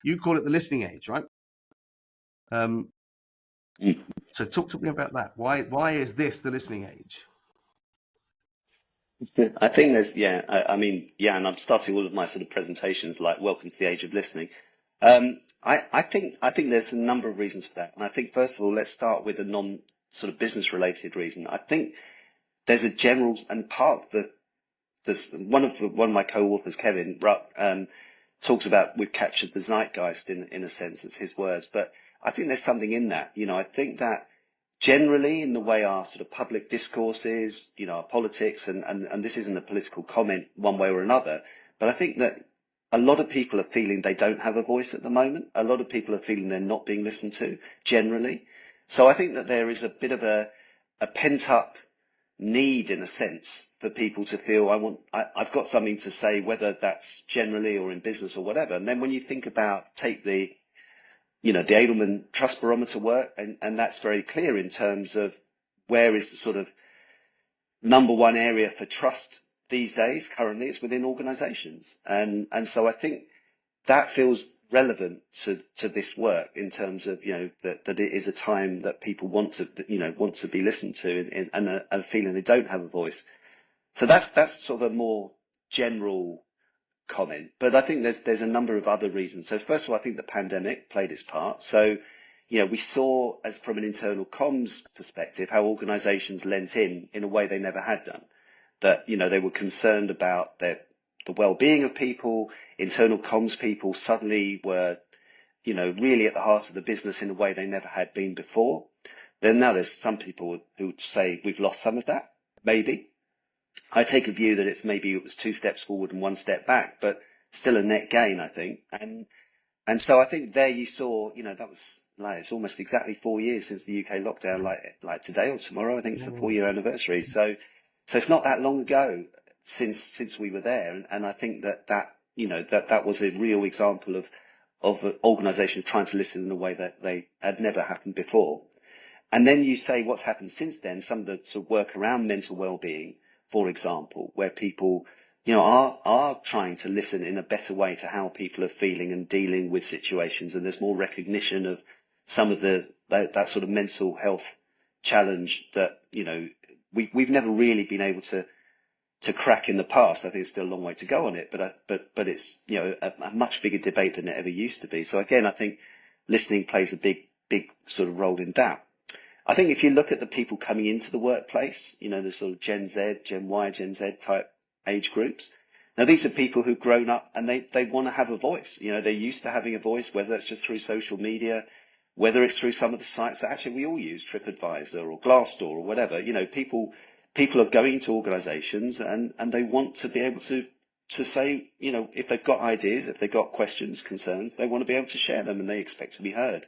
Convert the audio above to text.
You call it the listening age, right? Mm. So talk to me about that. Why is this the listening age? I think there's, yeah, I mean, yeah, and I'm starting all of my sort of presentations like "Welcome to the Age of Listening." I think there's a number of reasons for that, and I think first of all, let's start with a non sort of business related reason. I think there's a general and part of one of my co-authors, Kevin Ruck, talks about we've captured the zeitgeist in a sense. It's his words, but I think there's something in that. I think that generally in the way our sort of public discourse is, our politics, and this isn't a political comment one way or another, but I think that a lot of people are feeling they don't have a voice at the moment. A lot of people are feeling they're not being listened to generally. So I think that there is a bit of a pent up need in a sense for people to feel I've got something to say, whether that's generally or in business or whatever. And then when you think about, take the Edelman Trust Barometer work, and that's very clear in terms of where is the sort of number one area for trust these days. Currently, it's within organisations, and so I think that feels relevant to this work in terms of that it is a time that people want to be listened to, and a feeling they don't have a voice. So that's sort of a more general comment, but I think there's a number of other reasons. So first of all, I think the pandemic played its part. So we saw, as from an internal comms perspective, how organisations lent in a way they never had done. That they were concerned about the well-being of people. Internal comms people suddenly were really at the heart of the business in a way they never had been before. Then now there's some people who would say we've lost some of that, maybe. I take a view that it was 2 steps forward and 1 step back, but still a net gain, I think. And so I think there you saw, that was it's almost exactly 4 years since the UK lockdown, like today or tomorrow. I think it's the 4-year anniversary. So it's not that long ago since we were there, and I think that was a real example of organisations trying to listen in a way that they had never happened before. And then you say what's happened since then, some of the sort of work around mental well-being, for example, where people, are trying to listen in a better way to how people are feeling and dealing with situations. And there's more recognition of some of that sort of mental health challenge that, we've never really been able to crack in the past. I think it's still a long way to go on it, but it's, a much bigger debate than it ever used to be. So again, I think listening plays a big sort of role in that. I think if you look at the people coming into the workplace, the sort of Gen Z, Gen Y, Gen Z type age groups. Now, these are people who've grown up and they want to have a voice. They're used to having a voice, whether it's just through social media, whether it's through some of the sites that actually we all use, TripAdvisor or Glassdoor or whatever. People are going to organisations and they want to be able to say, if they've got ideas, if they've got questions, concerns, they want to be able to share them and they expect to be heard.